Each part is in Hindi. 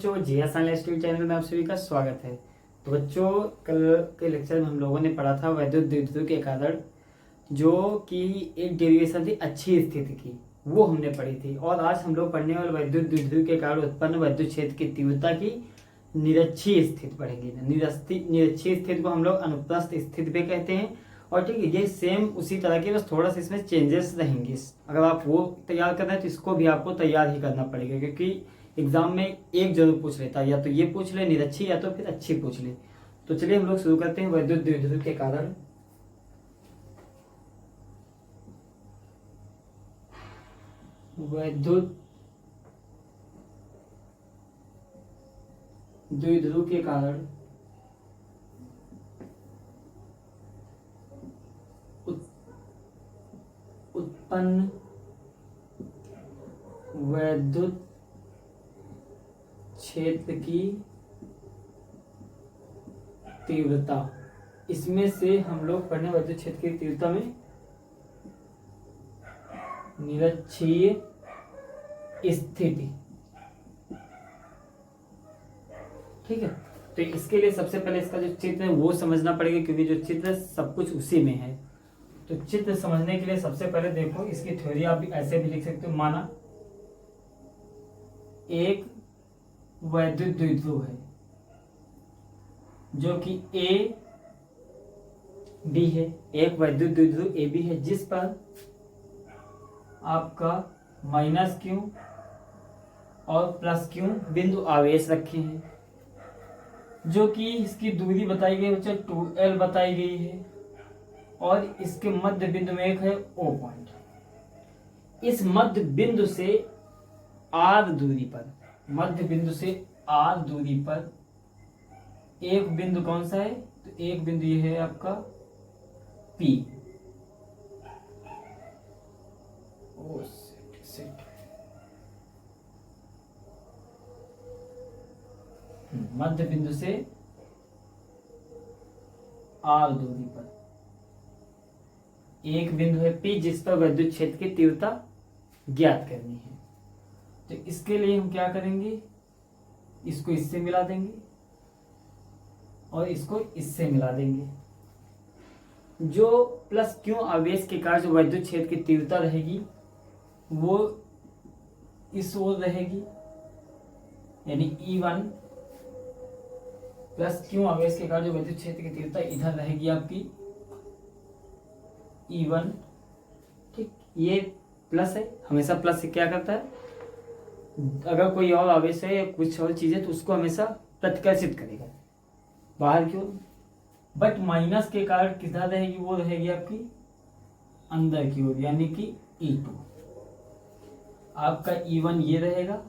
बच्चों, जीएस एनालिस्ट चैनल में आप सभी का स्वागत है। तो बच्चों, कल के लेक्चर में हम लोगों ने पढ़ा था वैद्युत द्विध्रुव के कारण जो कि एक डेरिवेशन थी अच्छी स्थिति की, वो हमने पढ़ी थी। और आज हम लोग पढ़ने वाले वैद्युत द्विध्रुव के कारण उत्पन्न वैद्युत क्षेत्र की तीव्रता की निरक्षीय स्थिति पढ़ेंगे। निरक्षीय स्थिति को हम लोग अनुप्रस्थ स्थिति भी कहते हैं। और ठीक है, ये सेम उसी तरह के, बस थोड़ा सा इसमें चेंजेस रहेंगे। अगर आप वो तैयार कर रहे हैं तो इसको भी आपको तैयार ही करना पड़ेगा, क्योंकि एग्जाम में एक जरूर पूछ लेता है, या तो ये पूछ ले निरक्षी या तो फिर अच्छी पूछ ले। तो चलिए हम लोग शुरू करते हैं वैद्युत द्विध्रुव के कारण। वैद्युत द्विध्रुव के कारण उत्पन्न वैद्युत क्षेत्र की तीव्रता, इसमें से हम लोग पढ़ने वैद्युत क्षेत्र की तीव्रता में निरक्षीय स्थिति। ठीक है, तो इसके लिए सबसे पहले इसका जो चित्र है वो समझना पड़ेगा, क्योंकि जो चित्र सब कुछ उसी में है। तो चित्र समझने के लिए सबसे पहले देखो, इसकी थ्योरी आप ऐसे भी लिख सकते हो। माना एक वैद्युत द्विध्रुव है जो कि ए बी है। एक वैद्युत द्विध्रुव ए बी है जिस पर आपका माइनस क्यू और प्लस क्यू बिंदु आवेश रखे हैं, जो कि इसकी दूरी बताई गई बच्चा 2L बताई गई है। और इसके मध्य बिंदु में एक है O पॉइंट। इस मध्य बिंदु से R दूरी पर, मध्य बिंदु से R दूरी पर एक बिंदु कौन सा है? तो एक बिंदु ये है आपका P। मध्य बिंदु से R दूरी पर एक बिंदु है P, जिस पर वैद्युत क्षेत्र की तीव्रता ज्ञात करनी है। तो इसके लिए हम क्या करेंगे, इसको इससे मिला देंगे और इसको इससे मिला देंगे। जो प्लस क्यू आवेश के कारण जो वैद्युत क्षेत्र की तीव्रता रहेगी वो इस ओर रहेगी, यानी E1 प्लस क्यू आवेश के कारण जो विद्युत क्षेत्र की तीव्रता इधर रहेगी आपकी E1। ठीक, ये प्लस है, हमेशा प्लस से क्या करता है, अगर कोई और आवेश है या कुछ और चीज है तो उसको हमेशा प्रतिकर्षित करेगा बाहर की ओर। बट माइनस के कारण किधर रहेगी, वो रहेगी आपकी अंदर की ओर, यानी कि E2। आपका E1 ये रहेगा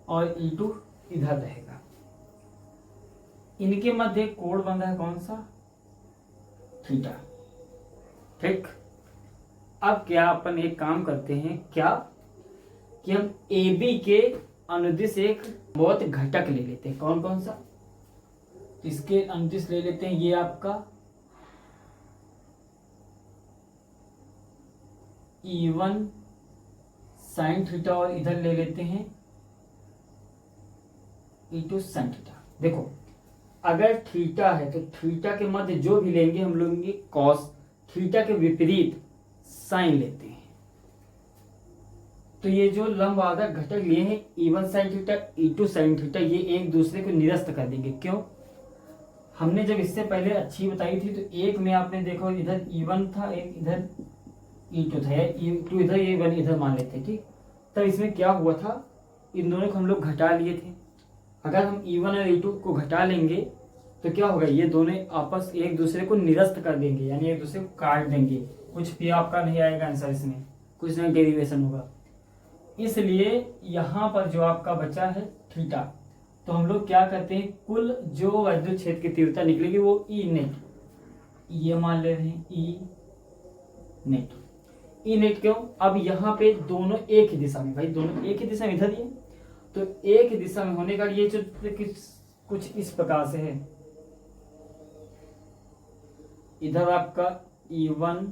और E2 इधर रहेगा। इनके मध्य एक कोण बंधा है, कौन सा? थीटा। ठीक, अब क्या अपन एक काम करते हैं क्या कि हम AB के अनुदिश एक बहुत घटक ले लेते हैं। कौन कौन सा? इसके अनुदिश ले लेते हैं ये आपका E1 साइन थीटा, और इधर ले लेते हैं E2 साइन थीटा। देखो, अगर थीटा है तो थीटा के मध्य जो भी लेंगे हम लोग लेंगे कॉस, थीटा के विपरीत साइन लेते हैं। तो ये जो लंब आधा घटक लिए हैं E1 sine theta, E2 sine theta, ये एक दूसरे को निरस्त कर देंगे। क्यों? हमने जब इससे पहले अच्छी बताई थी तो एक में आपने देखो इधर E1 था, एक इधर E2 था, या E2 इधर, E1 इधर मान लेते। ठीक, तब इसमें क्या हुआ था, इन दोनों को हम लोग घटा लिए थे। अगर हम E1 और E2 को घटा लेंगे तो क्या होगा, ये दोनों आपस एक दूसरे को निरस्त कर देंगे, यानी एक दूसरे को काट देंगे। कुछ भी आपका नहीं आएगा आंसर, इसमें कुछ ना डेरिवेशन होगा। इसलिए यहां पर जो आपका बचा है थीटा, तो हम लोग क्या करते हैं, कुल जो वैद्युत क्षेत्र की तीव्रता निकलेगी वो E नेट, ये मान ले रहे हैं E नेट। E नेट क्यों? अब यहाँ पे दोनों एक ही दिशा में, भाई दोनों एक ही दिशा में, इधर ये तो एक ही दिशा में होने का ये जो कुछ इस प्रकार से है। इधर आपका E1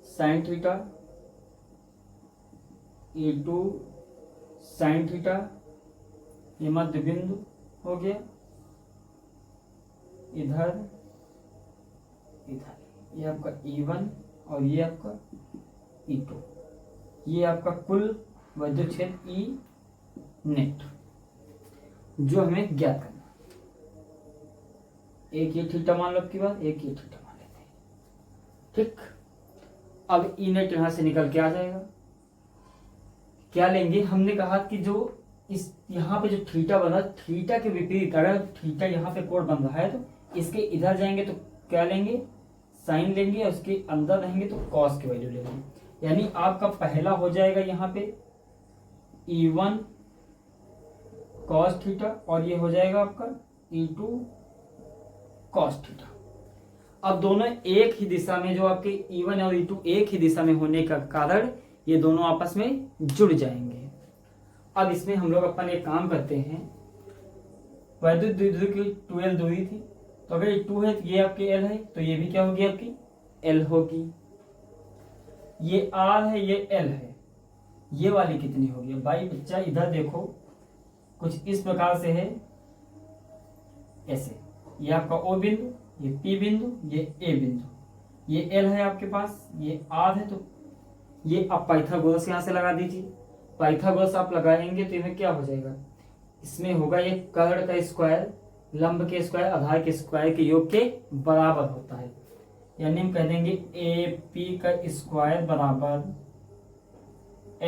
sine theta E2 sine theta, ये मध्य बिंदु हो गया, इधर इधर ये आपका E1 और ये आपका E2, ये आपका कुल विद्युत क्षेत्र E नेट जो हमें ज्ञात करना। एक ये थीटा मान लो आपकी बात, एक ये थीटा मान लेते हैं, ठीक। अब ई नेट यहां से निकल के आ जाएगा। क्या लेंगे, हमने कहा कि जो इस यहाँ पे जो थीटा बना, थीटा के विपरीत अगर थीटा यहाँ पे कोण बन रहा है तो इसके इधर जाएंगे तो क्या लेंगे, साइन लेंगे, और उसके अंदर रहेंगे तो कॉस की वैल्यू लेंगे। यानी आपका पहला हो जाएगा यहाँ पे E1 कॉस थीटा और ये हो जाएगा आपका E2 कॉस थीटा। अब दोनों एक ही दिशा में, जो आपके E1 और E2 एक ही दिशा में होने का कारण ये दोनों आपस में जुड़ जाएंगे। अब इसमें हम लोग अपन एक काम करते हैं, वैद्युत द्विध्रुव की 2L दूरी थी, तो अगर ये 2 है तो ये आपकी L है, तो ये भी क्या होगी आपकी L होगी। ये R है, ये L है, ये वाली कितनी होगी भाई बच्चा, इधर देखो कुछ इस प्रकार से है, ऐसे, ये आपका O बिंदु, ये P बिंदु, ये A बिंदु, ये L है आपके पास, ये R है, तो ये आप पाइथागोरस यहां से लगा दीजिए। पाइथागोरस आप लगाएंगे तो इनमें क्या हो जाएगा, इसमें होगा ये कर्ण का स्क्वायर लंब के स्क्वायर आधार के स्क्वायर के योग के बराबर होता है। यानी हम कह देंगे AP का स्क्वायर बराबर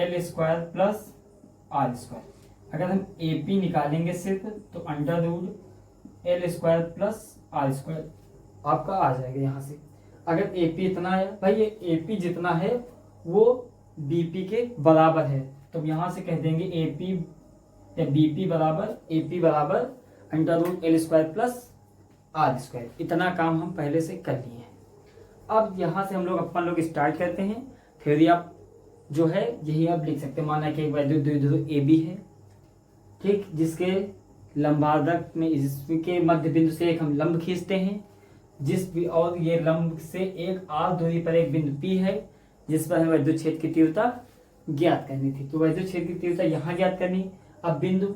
L square plus R square. अगर हम AP निकालेंगे सिर्फ तो under root L square plus R square आपका आ जाएगा यहाँ से। अगर AP इतना है भाई, ये AP जितना है वो BP के बराबर है, तो यहाँ से कह देंगे AP या BP बराबर AP बराबर under root L square plus R square. इतना काम हम पहले से कर लिए हैं। अब यहाँ से हम लोग अपन लोग स्टार्ट करते हैं। थ्योरी आप जो है यही आप लिख सकते हैं। माना कि एक वैद्युत द्विध्रुव AB है, ठीक, जिसके लंबार्धक में इसके मध्य बिंदु से एक हम लंब खींचते हैं, जिस भी, और ये लंब से एक R दूरी पर एक बिंदु P है जिस पर हमें वैद्युत क्षेत्र की तीव्रता ज्ञात करनी थी। तो वैद्युत क्षेत्र की तीव्रता यहाँ ज्ञात करनी। अब बिंदु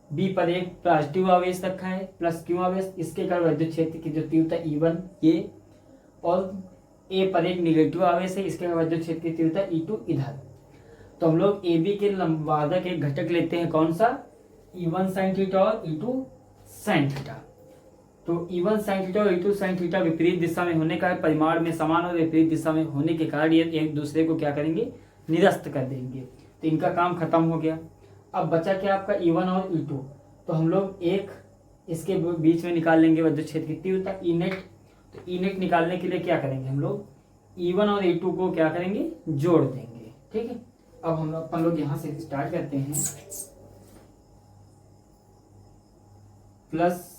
B पर एक पॉजिटिव आवेश रखा है प्लस Q आवेश, इसके कारण वैद्युत क्षेत्र की जो तीव्रता E1 ये, और A पर एक निगेटिव आवेश है, इसके कारण वैद्युत क्षेत्र की तीव्रता E2 इधर। तो हम लोग AB के लंबार्धक एक घटक लेते हैं, कौन सा, E1 साइन थीटा और E2 साइन थीटा। तो E1 साइन थीटा और E2 साइन थीटा विपरीत दिशा में होने का, परिमाण में समान और विपरीत दिशा में होने के कारण ये एक दूसरे को क्या करेंगे, निरस्त कर देंगे। तो इनका काम खत्म हो गया। अब बचा क्या आपका E1 और E2, तो हम लोग एक इसके बीच में निकाल लेंगे वैद्युत क्षेत्र की तीव्रता E नेट। तो E नेट निकालने के लिए क्या करेंगे, हम लोग E1 और E2 को क्या करेंगे, जोड़ देंगे, ठीक है। अब हम अपन लोग यहाँ से स्टार्ट करते हैं। प्लस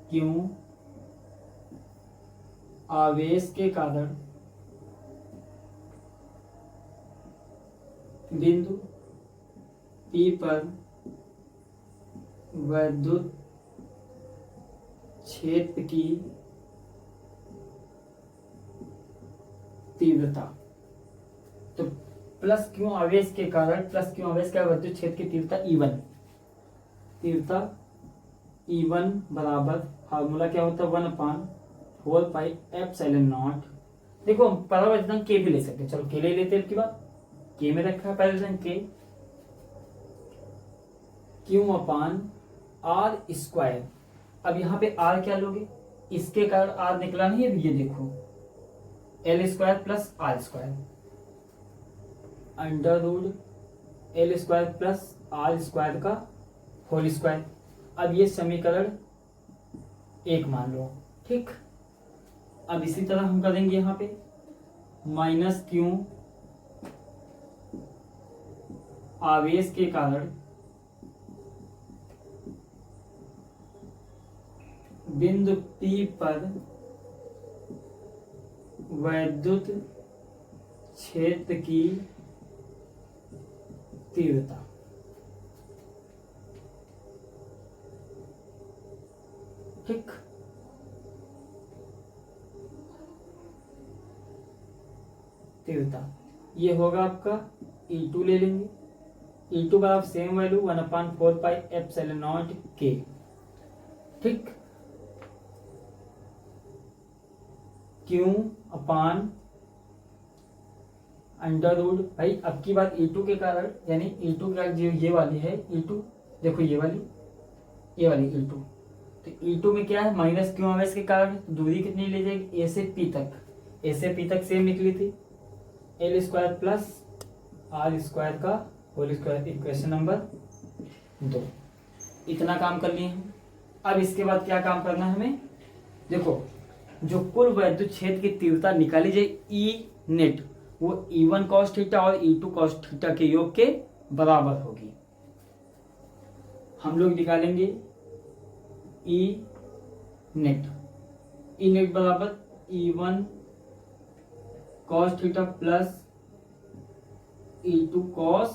Q आवेश के कारण बिंदु P पर वैद्युत क्षेत्र की तीव्रता। तो प्लस Q आवेश के कारण, प्लस Q आवेश का वैद्युत क्षेत्र की तीव्रता E1, तीव्रता E1 बराबर फार्मूला क्या होता है 1/4πε0। देखो हम परावर्तन के भी ले सकते हैं, चलो के ले लेते हैं, की बात के में रखा है परावर्तन के, Q/R स्क्वायर। अब यहाँ पे R क्या लोगे, इसके कारण R निकला नहीं है, ये देखो L square plus R square under root L square plus R square का होल स्क्वायर। अब ये समीकरण 1 मान लो, ठीक। अब इसी तरह हम करेंगे यहाँ पे माइनस Q आवेश के कारण बिंदु P पर वैद्युत क्षेत्र की तीव्रता। ठीक, तीव्रता ये होगा आपका E2 ले लेंगे। E2 बराबर सेम वैल्यू 1/4πε0 k। ठीक, क्यू अपान अंडर रूट। भाई अब की बात E2 के कारण, यानी E2 का जो ये वाली है E2, देखो ये वाली E2, तो E2 में क्या है माइनस क्यू आवेश के कारण दूरी कितनी ले जाएगी, ए से पी तक, ए से पी तक सेम निकली थी, L square plus R square का होल स्क्वायर, इक्वेशन नंबर 2। इतना काम कर लिए हम। अब इसके बाद क्या काम करना है हमें, देखो जो कुल वैद्युत क्षेत्र की तीव्रता निकाली जाए ई नेट, वो E1 cos थीटा और E2 cos थीटा के योग के बराबर होगी। हम लोग निकालेंगे E नेट, E नेट बराबर E1 cos theta plus E2 cos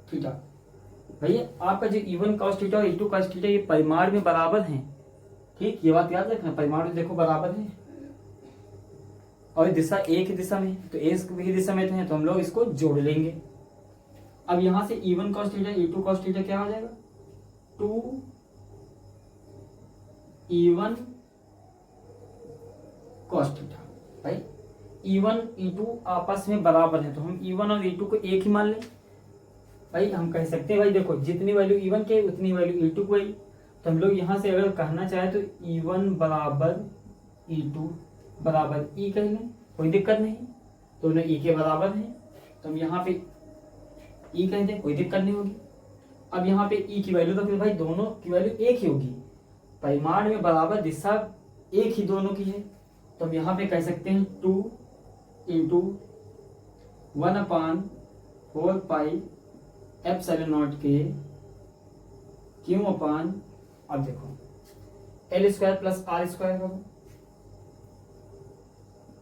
theta. भैया आपका जो E1 cos थीटा और E2 cos थीटा ये परिमाण में बराबर हैं, ठीक, ये बात याद रखना, परिमाण में देखो बराबर है और दिशा एक ही दिशा में, तो एक ही दिशा में है तो हम लोग इसको जोड़ लेंगे। अब यहां से E1 cos theta E2 cos theta क्या हो जाएगा, 2E1 cos थीटा। भाई E1 E2 आपस में बराबर है तो हम E1 और E2 को एक ही मान लें। भाई हम कह सकते हैं भाई देखो जितनी वैल्यू E1 की उतनी वैल्यू E2 को आई, तो हम लोग यहां से अगर कहना चाहे तो E1 बराबर E2 बराबर E कह लें, कोई दिक्कत नहीं, दोनों E के बराबर हैं तो हम यहाँ पे E कह दें, कोई दिक्कत नहीं होगी। अब यहाँ पे E की वैल्यू तो फिर भाई दोनों की वैल्यू एक ही होगी, परिमाण में बराबर, दिशा एक ही दोनों की है, तो हम यहाँ पे कह सकते हैं 2 × 1/4πε0 के क्यू अपान, अब देखो L square plus R square होगा,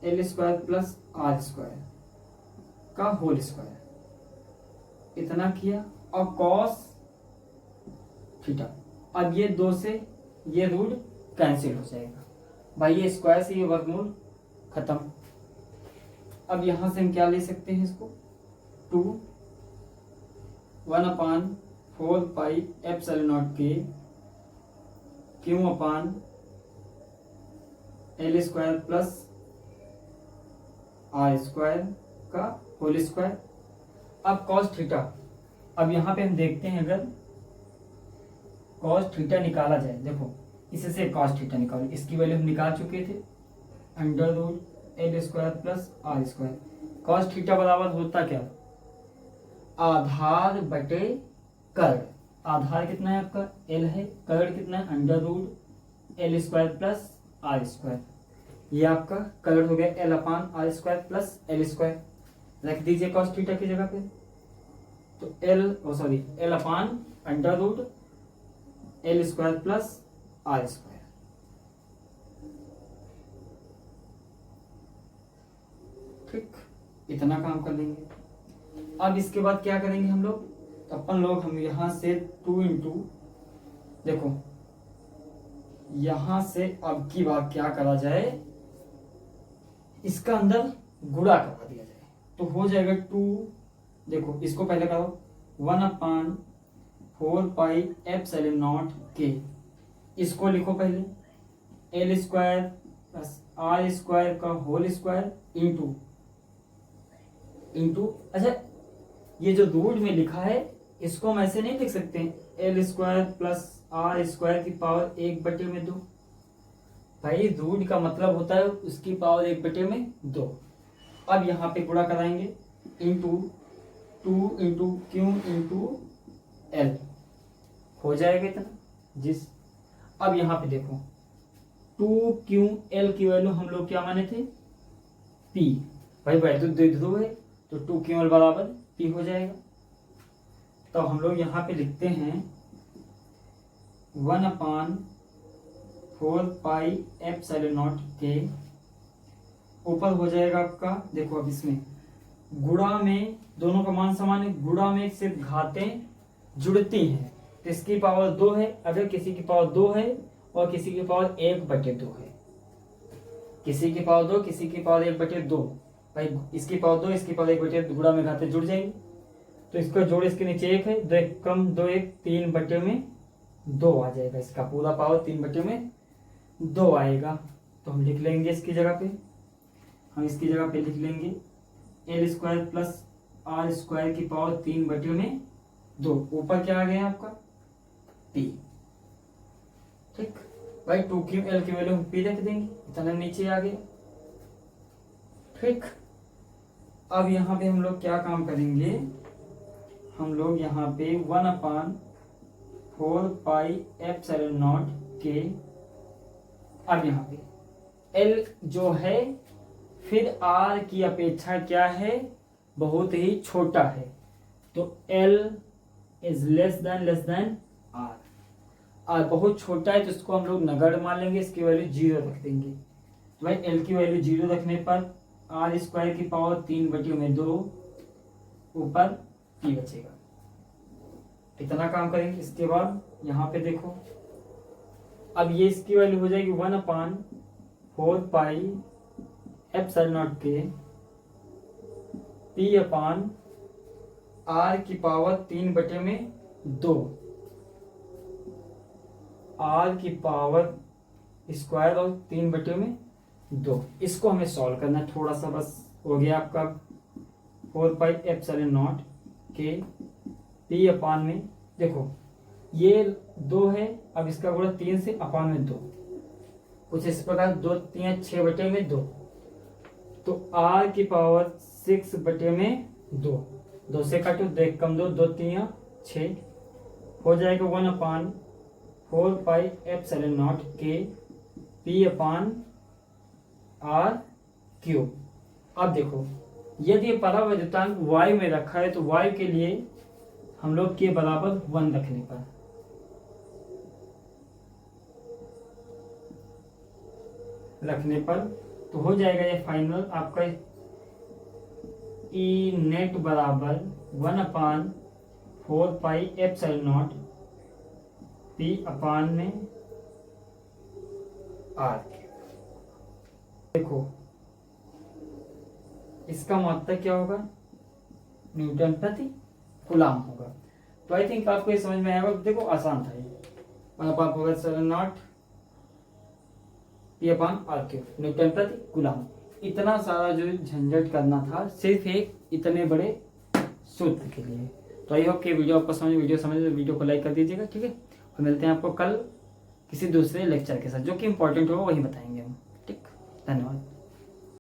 L square plus R square का होल स्क्वायर, इतना किया, और कॉस थीटा। अब ये 2 से ये रूट कैंसिल हो जाएगा, भाई ये स्क्वायर से ये वर्गमूल खत्म। अब यहां से हम क्या ले सकते हैं इसको, 2 1/4πε0 के q upon L square plus R square का होल स्क्वायर। अब कॉस थीटा, अब यहां पे हम देखते हैं अगर कॉस थीटा निकाला जाए, देखो इससे कॉस थीटा निकालो, इसकी वैल्यू हम निकाल चुके थे, under root L square plus R square. Cos theta बराबर होता क्या, आधार बटे कर्ण। आधार कितना है आपका एल है, कर्ण कितना है under root L square plus R square, ये आपका कर्ण हो गया L upon R square plus L square. रख दीजिए कॉस थीटा की जगह पे, तो L upon under root L square plus R square. ठीक, इतना काम कर लेंगे। अब इसके बाद क्या करेंगे हम लोग, तो अपन लोग हम यहां से 2 × देखो यहां से अब की बार क्या करा जाए, इसका अंदर गुणा करवा दिया जाए तो हो जाएगा 2, देखो इसको पहले करो 1/4πε0 के, इसको लिखो पहले L square plus R square का होल स्क्वायर इंटू, अच्छा ये जो रूट में लिखा है इसको हम ऐसे नहीं लिख सकते, L square plus R square की पावर 1/2। भाई रूट का मतलब होता है उसकी पावर 1/2। अब यहाँ पे गुणा कराएंगे, इंटू 2 × क्यू × एल हो जाएगा इतना जिस। अब यहाँ पे देखो 2QL की वैल्यू हम लोग क्या माने थे, P। भाई वैद्युत द्विध्रुव है तो 2QL बराबर P हो जाएगा। तो हम लोग यहाँ पे लिखते हैं 1/4πε0 के ऊपर हो जाएगा आपका, देखो अब इसमें गुणा में दोनों का मान समान है, गुणा में सिर्फ घातें जुड़ती हैं, तो इसकी पावर 2 है, अगर किसी की पावर 2 है और किसी की पावर 1/2 है, किसी की पावर 2 किसी की पावर 1/2, भाई इसकी पावर 2 इसकी पावर 1/2, गुणा में घातें जुड़ जाएंगी। तो इसका जोड़ इसके नीचे 1 है, 2 1 कम 2 1 3 बटे में 2 आ जाएगा, इसका पूरा पावर 3 बटे में 2 आएगा। तो हम लिख लेंगे इसकी जगह पे, हम इसकी जगह पे लिख लेंगे L square plus R square की पावर 3 बटे में 2। ऊपर क्या आ गया आपका पी। ठीक भाई, 2 क्यू एल की वैल्यू हम पी रख देंगे, इतना नीचे आ गया। ठीक, अब यहाँ पे हम लोग क्या काम करेंगे, हम लोग यहाँ पे 1/4 पाई एप्सिलॉन नॉट के, अब यहाँ पे L जो है फिर R की अपेक्षा क्या है, बहुत ही छोटा है, तो L is less than R। R बहुत छोटा है तो इसको हम लोग नगण्य मान लेंगे, इसकी वैल्यू 0 रख देंगे। तो भाई L की वैल्यू 0 रखने पर आर स्क्वायर की पावर 3 बटे में 2 ऊपर p बचेगा। इतना काम करेंगे। इसके बाद यहाँ पे देखो, अब ये इसकी वैल्यू हो जाएगी 1/4 पाई एप्सिलॉन नॉट के p अपान आर की पावर 3 बटे में 2, आर की पावर स्क्वायर और 3 बटे में 2। इसको हमें सॉल्व करना है थोड़ा सा, बस हो गया आपका 4 पाई एप्सिलॉन नॉट के p अपान में, देखो ये 2 है, अब इसका गुणा 3 से अपान में 2, कुछ इस प्रकार 2 3 6 बटे में 2, तो r की पावर 6 बटे में 2, 2 से काटो 2 1 कम 2 2 3 6 हो जाएगा 1/4 पाई एप्सिलॉन नॉट के p अपान आर क्यूब। अब देखो यदि परावैद्युतांक y में रखा है तो y के लिए हम लोग के बराबर 1 रखने पर तो हो जाएगा ये फाइनल आपका ई नेट बराबर 1/4 पाई एप्सिलॉन नॉट p अपान में आर। देखो इसका मतलब क्या होगा, न्यूटन प्रति कूलम होगा। तो आई थिंक आपको ये समझ में आएगा। देखो आसान था ये, 1/4 naught p upon R cube newton प्रति कूलम। इतना सारा जो झंझट करना था सिर्फ एक इतने बड़े सूत्र के लिए। तो आई होप कि वीडियो आपको समझ, वीडियो को लाइक कर दीजिएगा, ठीक है। और मिलते हैं आपको कल किसी दूसरे लेक्चर के साथ, जो कि इंपॉर्टेंट होगा वही बताएंगे हम। ठीक, धन्यवाद।